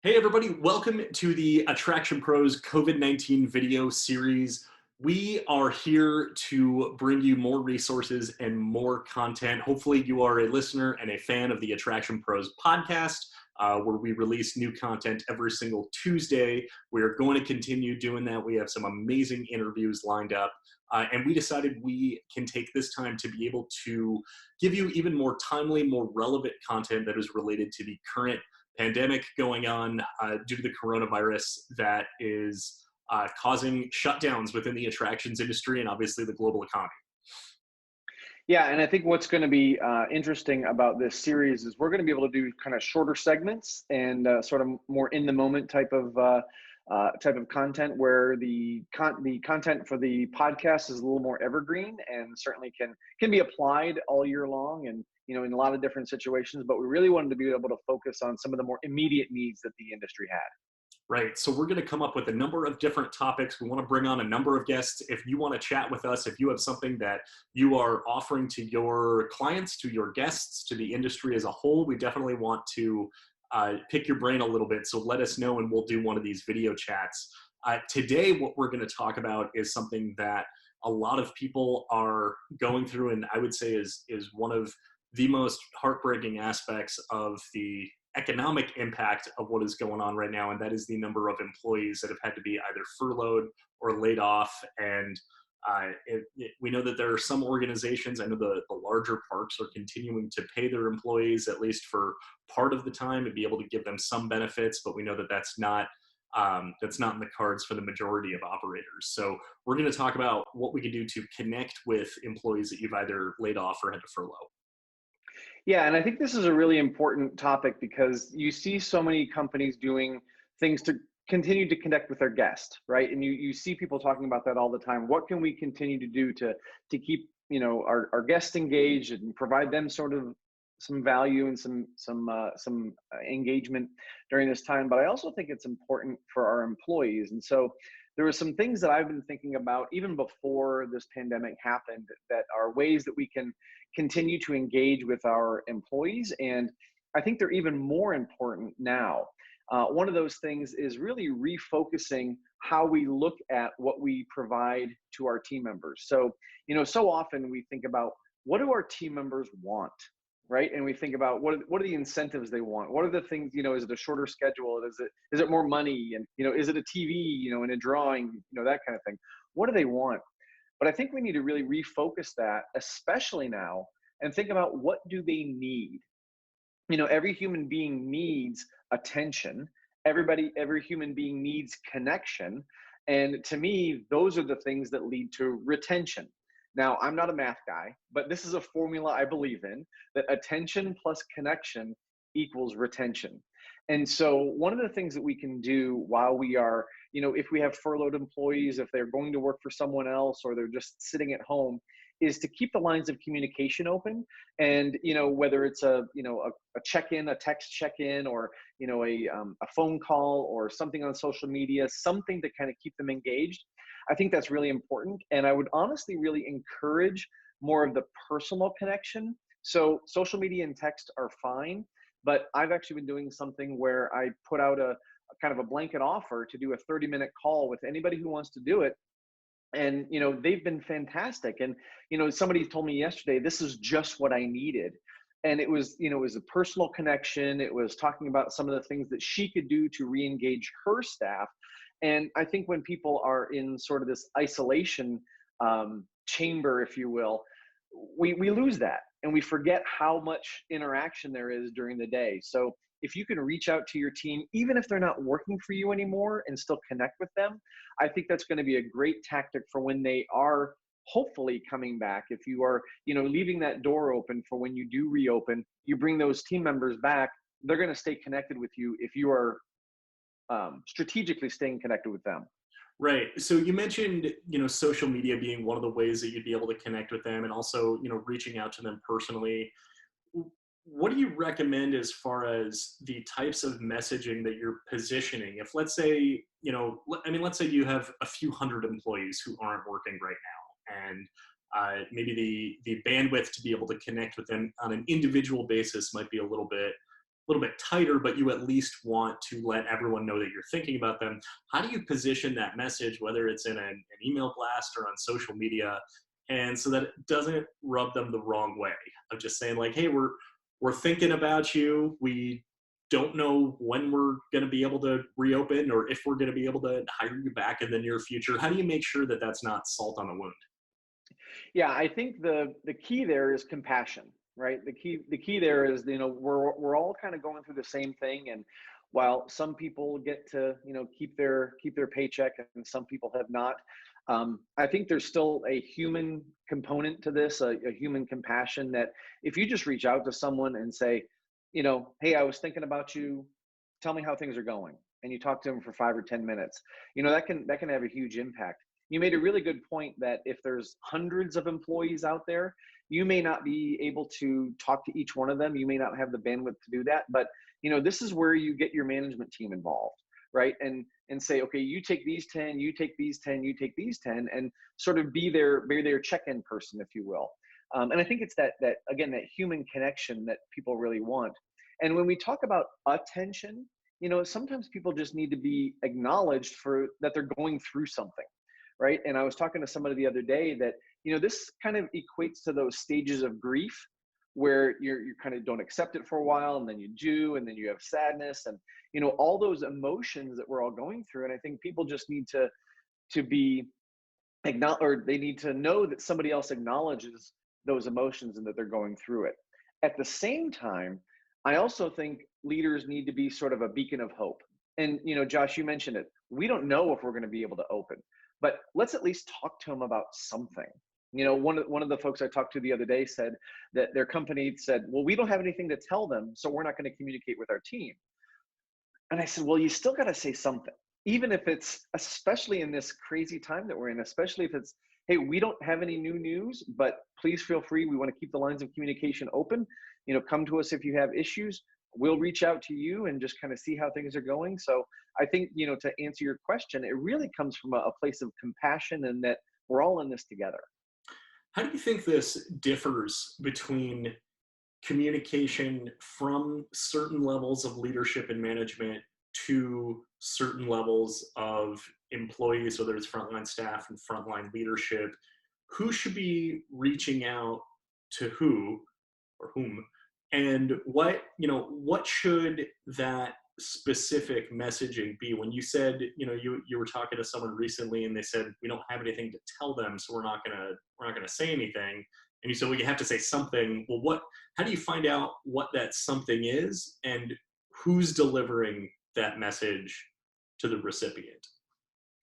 Hey everybody, welcome to the Attraction Pros COVID-19 video series. We are here to bring you more resources and more content. Hopefully you are a listener and a fan of the Attraction Pros podcast, where we release new content every single Tuesday. We are going to continue doing that. We have some amazing interviews lined up. And we decided we can take this time to be able to give you even more timely, more relevant content that is related to the current pandemic going on due to the coronavirus that is causing shutdowns within the attractions industry and obviously the global economy. Yeah, and I think what's going to be interesting about this series is we're going to be able to do kind of shorter segments and sort of more in the moment type of content where the content for the podcast is a little more evergreen and certainly can be applied all year long and in a lot of different situations. But we really wanted to be able to focus on some of the more immediate needs that the industry had. Right. So we're going to come up with a number of different topics. We want to bring on a number of guests. If you want to chat with us, if you have something that you are offering to your clients, to your guests, to the industry as a whole, we definitely want to pick your brain a little bit. So let us know and we'll do one of these video chats. Today, what we're going to talk about is something that a lot of people are going through, and I would say is one of the most heartbreaking aspects of the economic impact of what is going on right now, and that is the number of employees that have had to be either furloughed or laid off. And we know that there are some organizations, I know the larger parks are continuing to pay their employees at least for part of the time and be able to give them some benefits, but we know that that's not in the cards for the majority of operators. So we're going to talk about what we can do to connect with employees that you've either laid off or had to furlough. Yeah, and I think this is a really important topic because you see so many companies doing things to continue to connect with their guest, right? And you see people talking about that all the time. What can we continue to do to keep our guests engaged and provide them sort of some value and some engagement during this time? But I also think it's important for our employees. And so there were some things that I've been thinking about even before this pandemic happened that are ways that we can continue to engage with our employees. And I think they're even more important now. One of those things is really refocusing how we look at what we provide to our team members. So, so often we think about what do our team members want, right? And we think about what are the incentives they want? What are the things, is it a shorter schedule? Is it more money? And, is it a TV, in a drawing, that kind of thing? What do they want? But I think we need to really refocus that, especially now, and think about what do they need? Every human being needs attention. Every human being needs connection. And to me, those are the things that lead to retention. Now, I'm not a math guy, but this is a formula I believe in, that attention plus connection equals retention. And so one of the things that we can do while we are, if we have furloughed employees, if they're going to work for someone else or they're just sitting at home, is to keep the lines of communication open. And whether it's a check-in, a text check-in, or a phone call or something on social media, something to kind of keep them engaged. I think that's really important. And I would honestly really encourage more of the personal connection. So social media and text are fine, but I've actually been doing something where I put out a kind of a blanket offer to do a 30-minute call with anybody who wants to do it. And, they've been fantastic. And, somebody told me yesterday, this is just what I needed. And it was a personal connection. It was talking about some of the things that she could do to re-engage her staff. And I think when people are in sort of this isolation chamber, if you will, we lose that and we forget how much interaction there is during the day. So if you can reach out to your team, even if they're not working for you anymore, and still connect with them, I think that's going to be a great tactic for when they are hopefully coming back. If you are, leaving that door open for when you do reopen, you bring those team members back, they're going to stay connected with you if you are strategically staying connected with them. Right. So you mentioned, social media being one of the ways that you'd be able to connect with them and also, reaching out to them personally. What do you recommend as far as the types of messaging that you're positioning? If let's say, let's say you have a few hundred employees who aren't working right now, and maybe the bandwidth to be able to connect with them on an individual basis might be a little bit little bit tighter, but you at least want to let everyone know that you're thinking about them. How do you position that message, whether it's in an email blast or on social media, and so that it doesn't rub them the wrong way of just saying like, hey, we're thinking about you. We don't know when we're going to be able to reopen or if we're going to be able to hire you back in the near future. How do you make sure that that's not salt on the wound? Yeah, I think the key there is compassion, right? The key there is, we're all kind of going through the same thing, and while some people get to keep their paycheck and some people have not, I think there's still a human component to this, a human compassion that if you just reach out to someone and say, hey, I was thinking about you, tell me how things are going, and you talk to them for 5 or 10 minutes, that can have a huge impact. You made a really good point that if there's hundreds of employees out there, you may not be able to talk to each one of them. You may not have the bandwidth to do that, but this is where you get your management team involved, right? And say, okay, you take these 10, you take these 10, you take these 10, and sort of be their check-in person, if you will. And I think it's that again, that human connection that people really want. And when we talk about attention, sometimes people just need to be acknowledged for that they're going through something, right? And I was talking to somebody the other day that, this kind of equates to those stages of grief where you kind of don't accept it for a while, and then you do, and then you have sadness, and all those emotions that we're all going through. And I think people just need to be acknowledged, or they need to know that somebody else acknowledges those emotions and that they're going through it. At the same time, I also think leaders need to be sort of a beacon of hope. And Josh, you mentioned it. We don't know if we're going to be able to open, but let's at least talk to them about something. One of the folks I talked to the other day said that their company said, well, we don't have anything to tell them, so we're not going to communicate with our team. And I said, well, you still got to say something, even if it's, especially in this crazy time that we're in, especially if it's, hey, we don't have any new news, but please feel free. We want to keep the lines of communication open. Come to us if you have issues. We'll reach out to you and just kind of see how things are going. So I think, to answer your question, it really comes from a place of compassion and that we're all in this together. How do you think this differs between communication from certain levels of leadership and management to certain levels of employees, whether it's frontline staff and frontline leadership? Who should be reaching out to who or whom? And what should that specific messaging be? When you said, you were talking to someone recently and they said, we don't have anything to tell them, so we're not gonna say anything. And you said, well, you have to say something. Well, how do you find out what that something is and who's delivering that message to the recipient?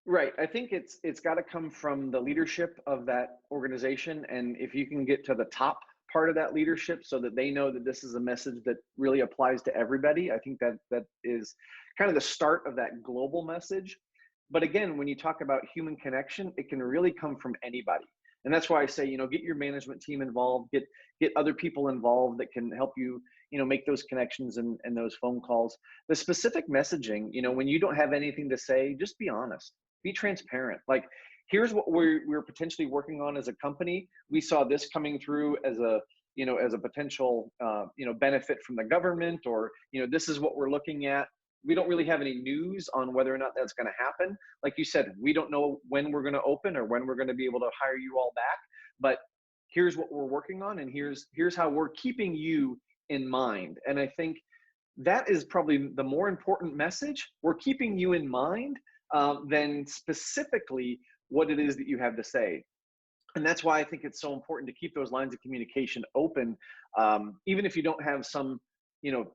Right. I think it's got to come from the leadership of that organization. And if you can get to the top part of that leadership so that they know that this is a message that really applies to everybody, I think that is kind of the start of that global message. But again, when you talk about human connection, it can really come from anybody. And that's why I say, get your management team involved, get other people involved that can help you, make those connections and those phone calls. The specific messaging, when you don't have anything to say, just be honest, be transparent. Like, here's what we're potentially working on as a company. We saw this coming through as a potential, benefit from the government, or, this is what we're looking at. We don't really have any news on whether or not that's going to happen. Like you said, we don't know when we're going to open or when we're going to be able to hire you all back, but here's what we're working on. And here's how we're keeping you in mind. And I think that is probably the more important message. We're keeping you in mind than specifically what it is that you have to say. And that's why I think it's so important to keep those lines of communication open. Even if you don't have some,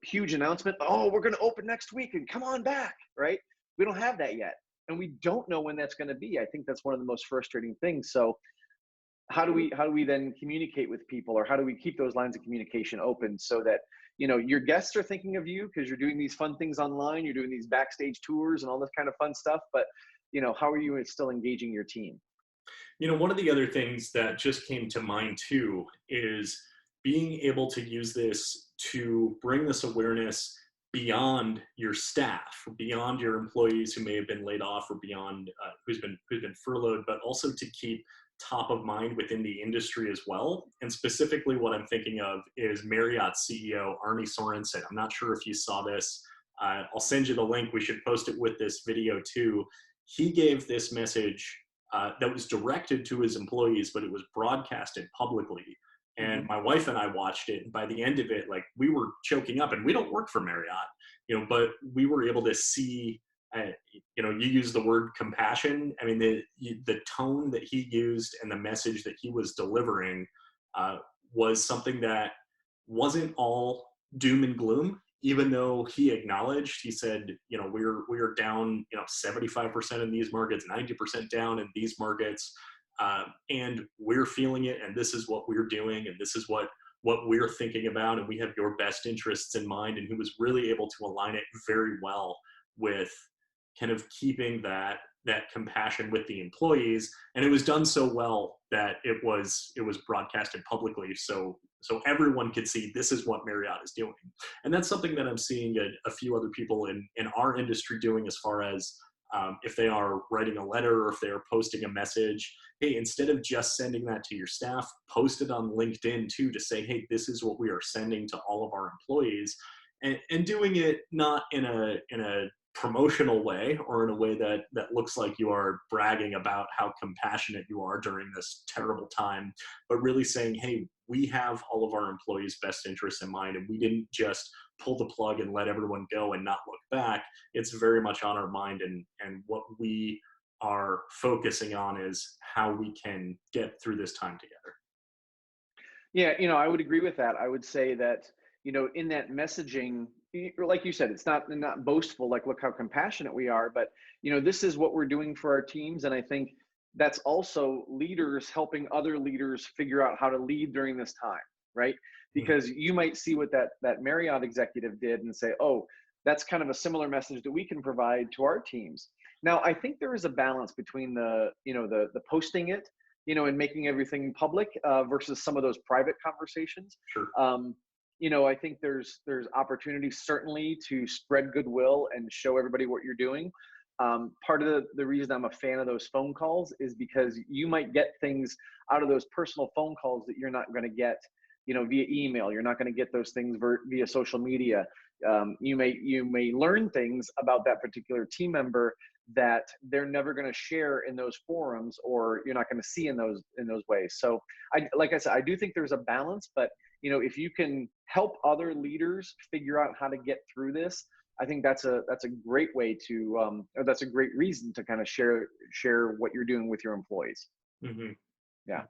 huge announcement, oh, we're going to open next week and come on back, right? We don't have that yet. And we don't know when that's going to be. I think that's one of the most frustrating things. So how do we then communicate with people, or how do we keep those lines of communication open so that, your guests are thinking of you because you're doing these fun things online, you're doing these backstage tours and all this kind of fun stuff, but, how are you still engaging your team? One of the other things that just came to mind too is being able to use this to bring this awareness beyond your staff, beyond your employees who may have been laid off, or beyond who's been furloughed, but also to keep top of mind within the industry as well. And specifically what I'm thinking of is Marriott CEO Arne Sorensen. I'm not sure if you saw this. I'll send you the link. We should post it with this video too. He gave this message that was directed to his employees, but it was broadcasted publicly. And my wife and I watched it, and by the end of it, like, we were choking up. And we don't work for Marriott, but we were able to see, you use the word compassion. I mean, the tone that he used and the message that he was delivering was something that wasn't all doom and gloom. Even though he said, we're down, 75% in these markets, 90% down in these markets. And we're feeling it, and this is what we're doing, and this is what we're thinking about, and we have your best interests in mind. And he was really able to align it very well with kind of keeping that compassion with the employees. And it was done so well that it was broadcasted publicly, so everyone could see this is what Marriott is doing. And that's something that I'm seeing a few other people in our industry doing, as far as if they are writing a letter or if they are posting a message. Hey, instead of just sending that to your staff, post it on LinkedIn too, to say, hey, this is what we are sending to all of our employees, and doing it not in a promotional way or in a way that looks like you are bragging about how compassionate you are during this terrible time, but really saying, hey, we have all of our employees' best interests in mind, and we didn't just pull the plug and let everyone go and not look back. It's very much on our mind, and what we are focusing on is how we can get through this time together. Yeah, I would agree with that. I would say that, in that messaging, like you said, it's not boastful, like, look how compassionate we are, but, this is what we're doing for our teams. And I think that's also leaders helping other leaders figure out how to lead during this time, right? Because you might see what that Marriott executive did and say, oh, that's kind of a similar message that we can provide to our teams. Now, I think there is a balance between the posting it, and making everything public versus some of those private conversations. Sure. I think there's opportunities certainly to spread goodwill and show everybody what you're doing. Part of the reason I'm a fan of those phone calls is because you might get things out of those personal phone calls that you're not going to get, via email. You're not going to get those things via social media. You may learn things about that particular team member that they're never going to share in those forums, or you're not going to see in those ways. So like I said, I do think there's a balance, but if you can help other leaders figure out how to get through this, I think that's a great way to, or that's a great reason to kind of share what you're doing with your employees. Mm-hmm. Yeah.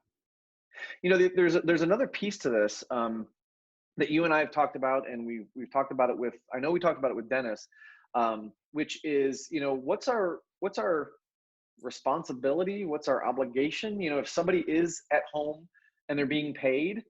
There's another piece to this that you and I have talked about, and we've talked about it with, I know we talked about it with Dennis, which is, what's our responsibility? What's our obligation? If somebody is at home and they're being paid,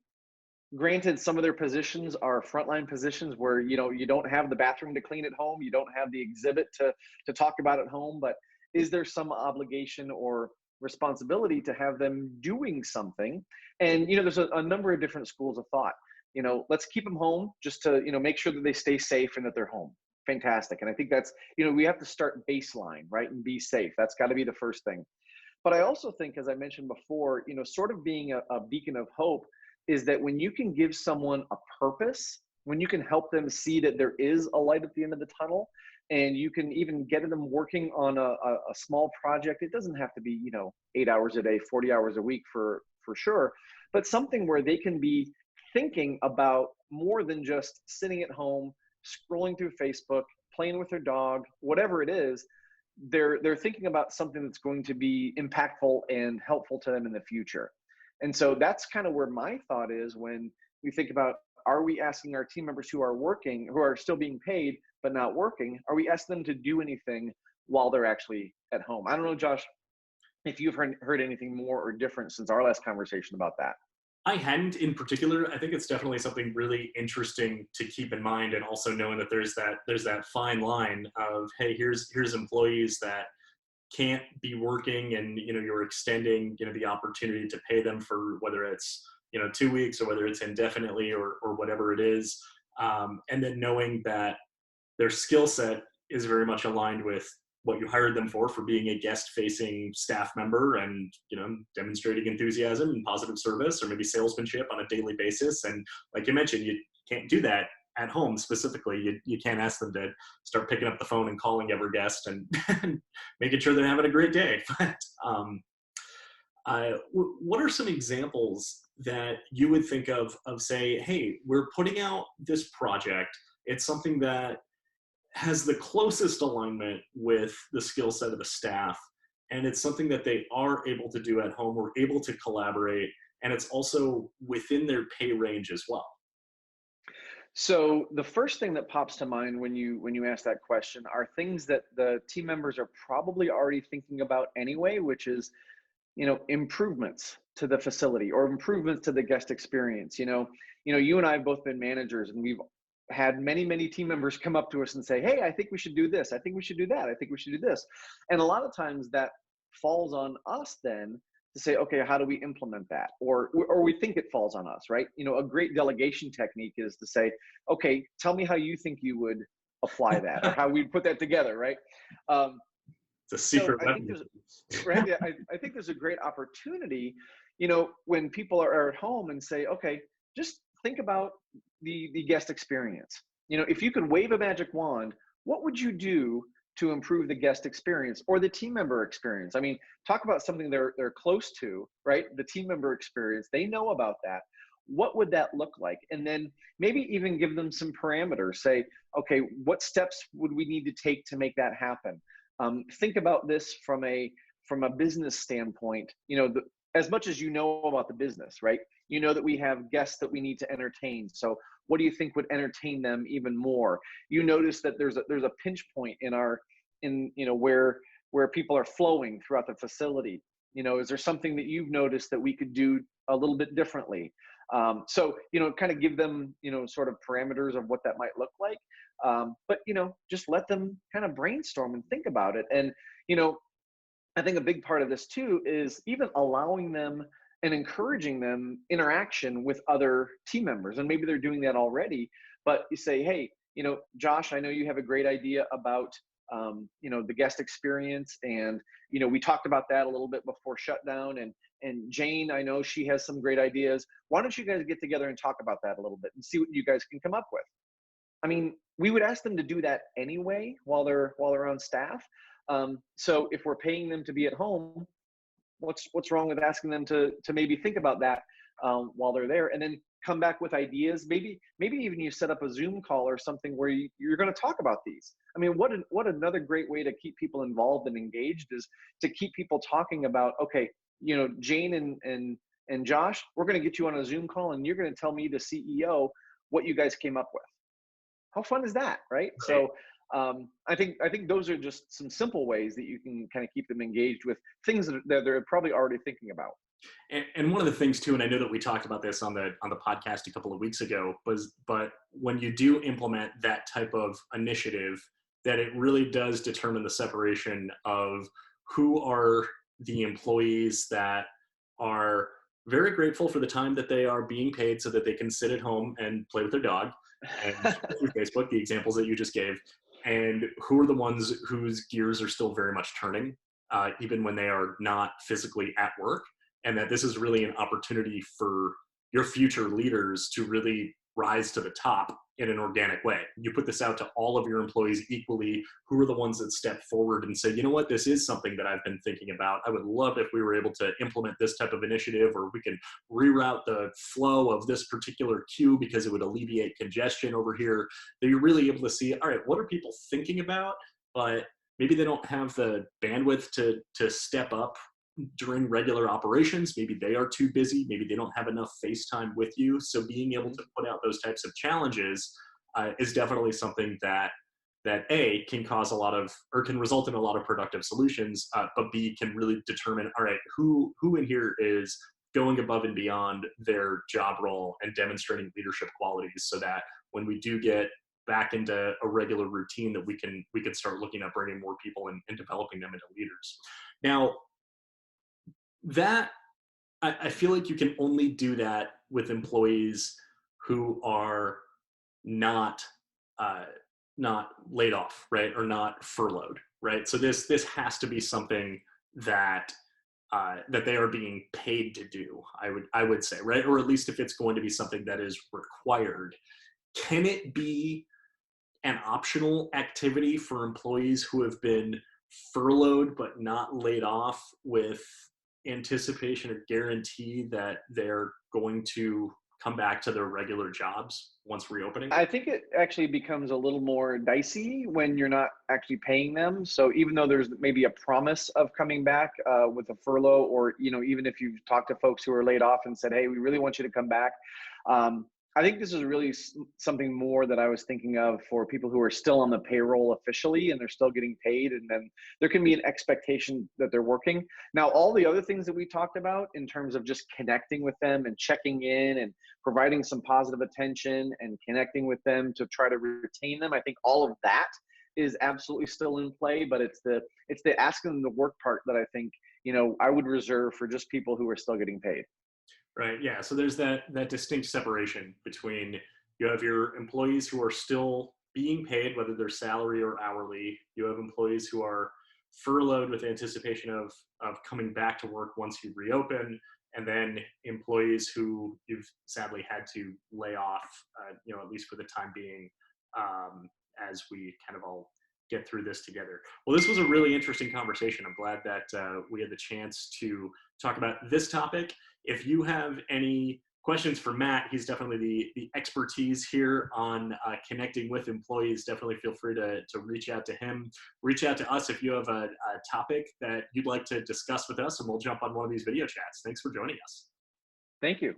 granted, some of their positions are frontline positions where, you don't have the bathroom to clean at home. You don't have the exhibit to talk about at home, but is there some obligation or responsibility to have them doing something? And, there's a number of different schools of thought. Let's keep them home just to, make sure that they stay safe and that they're home. Fantastic. And I think that's, we have to start baseline, right? And be safe. That's got to be the first thing. But I also think, as I mentioned before, sort of being a beacon of hope is that when you can give someone a purpose, when you can help them see that there is a light at the end of the tunnel, and you can even get them working on a small project. It doesn't have to be, 8 hours a day, 40 hours a week for sure, but something where they can be thinking about more than just sitting at home, scrolling through Facebook, playing with their dog, whatever it is. They're thinking about something that's going to be impactful and helpful to them in the future. And so that's kind of where my thought is when we think about, are we asking our team members who are working, who are still being paid but not working, are we asking them to do anything while they're actually at home? I don't know, Josh, if you've heard anything more or different since our last conversation about that. I hadn't in particular. I think it's definitely something really interesting to keep in mind, and also knowing that there's that fine line of, hey, here's employees that can't be working, and you're extending the opportunity to pay them for whether it's 2 weeks or whether it's indefinitely or whatever it is, and then knowing that their skill set is very much aligned with what you hired them for being a guest facing staff member and, demonstrating enthusiasm and positive service or maybe salesmanship on a daily basis. And like you mentioned, you can't do that at home specifically. You can't ask them to start picking up the phone and calling every guest and, and making sure they're having a great day. But what are some examples that you would think of say, hey, we're putting out this project. It's something that has the closest alignment with the skill set of the staff. And it's something that they are able to do at home. We're able to collaborate. And it's also within their pay range as well. So the first thing that pops to mind when you ask that question are things that the team members are probably already thinking about anyway, which is, improvements to the facility or improvements to the guest experience. You and I have both been managers, and we've had many team members come up to us and say, hey, I think we should do this. I think we should do that. I think we should do this. And a lot of times that falls on us then to say, okay, how do we implement that? Or we think it falls on us, right? A great delegation technique is to say, okay, tell me how you think you would apply that or how we'd put that together, right? It's a secret so I think right? Yeah, I think there's a great opportunity, when people are at home and say, okay, just think about the guest experience. If you could wave a magic wand, what would you do to improve the guest experience or the team member experience? I mean, talk about something they're close to, right? The team member experience, they know about that. What would that look like? And then maybe even give them some parameters. Say, okay, what steps would we need to take to make that happen? Think about this from a business standpoint. As much as you know about the business, right? You know that we have guests that we need to entertain. So what do you think would entertain them even more? You notice that there's a pinch point where people are flowing throughout the facility. Is there something that you've noticed that we could do a little bit differently? So kind of give them sort of parameters of what that might look like. But just let them kind of brainstorm and think about it. And I think a big part of this too is even allowing them and encouraging them interaction with other team members. And maybe they're doing that already, but you say, hey, Josh, I know you have a great idea about, the guest experience. And, we talked about that a little bit before shutdown, and Jane, I know she has some great ideas. Why don't you guys get together and talk about that a little bit and see what you guys can come up with? I mean, we would ask them to do that anyway while they're on staff. So if we're paying them to be at home, what's wrong with asking them to maybe think about that while they're there, and then come back with ideas? Maybe even you set up a Zoom call or something where you're going to talk about these. I mean, what another great way to keep people involved and engaged is to keep people talking about, okay, Jane and Josh, we're going to get you on a Zoom call and you're going to tell me, the CEO, what you guys came up with. How fun is that, right? So I think those are just some simple ways that you can kind of keep them engaged with things that they're probably already thinking about. And one of the things too, and I know that we talked about this on the podcast a couple of weeks ago, but when you do implement that type of initiative, that it really does determine the separation of who are the employees that are very grateful for the time that they are being paid so that they can sit at home and play with their dog and through Facebook, the examples that you just gave, and who are the ones whose gears are still very much turning, even when they are not physically at work. And that this is really an opportunity for your future leaders to really rise to the top in an organic way. You put this out to all of your employees equally. Who are the ones that step forward and say, you know what, this is something that I've been thinking about. I would love if we were able to implement this type of initiative, or we can reroute the flow of this particular queue because it would alleviate congestion over here. That you're really able to see, all right, what are people thinking about? But maybe they don't have the bandwidth to step up during regular operations. Maybe they are too busy. Maybe they don't have enough face time with you. So being able to put out those types of challenges is definitely something that A, can cause a lot of, or can result in a lot of productive solutions, but B, can really determine, all right, who in here is going above and beyond their job role and demonstrating leadership qualities, so that when we do get back into a regular routine, that we can start looking at bringing more people and developing them into leaders. Now, that I feel like you can only do that with employees who are not not laid off, right? Or not furloughed, right? So this has to be something that that they are being paid to do. I would say, right? Or at least if it's going to be something that is required, can it be an optional activity for employees who have been furloughed but not laid off with anticipation or guarantee that they're going to come back to their regular jobs once reopening? I think it actually becomes a little more dicey when you're not actually paying them. So even though there's maybe a promise of coming back with a furlough, or even if you've talked to folks who are laid off and said, "Hey, we really want you to come back," um, I think this is really something more that I was thinking of for people who are still on the payroll officially and they're still getting paid, and then there can be an expectation that they're working. Now, all the other things that we talked about in terms of just connecting with them and checking in and providing some positive attention and connecting with them to try to retain them, I think all of that is absolutely still in play. But it's the asking them to work part that I think I would reserve for just people who are still getting paid. Right. Yeah. So there's that distinct separation between, you have your employees who are still being paid, whether they're salary or hourly. You have employees who are furloughed with anticipation of coming back to work once you reopen, and then employees who you've sadly had to lay off, at least for the time being, as we kind of all get through this together. Well, this was a really interesting conversation. I'm glad that we had the chance to talk about this topic. If you have any questions for Matt, he's definitely the expertise here on connecting with employees. Definitely feel free to reach out to him. Reach out to us if you have a topic that you'd like to discuss with us, and we'll jump on one of these video chats. Thanks for joining us. Thank you.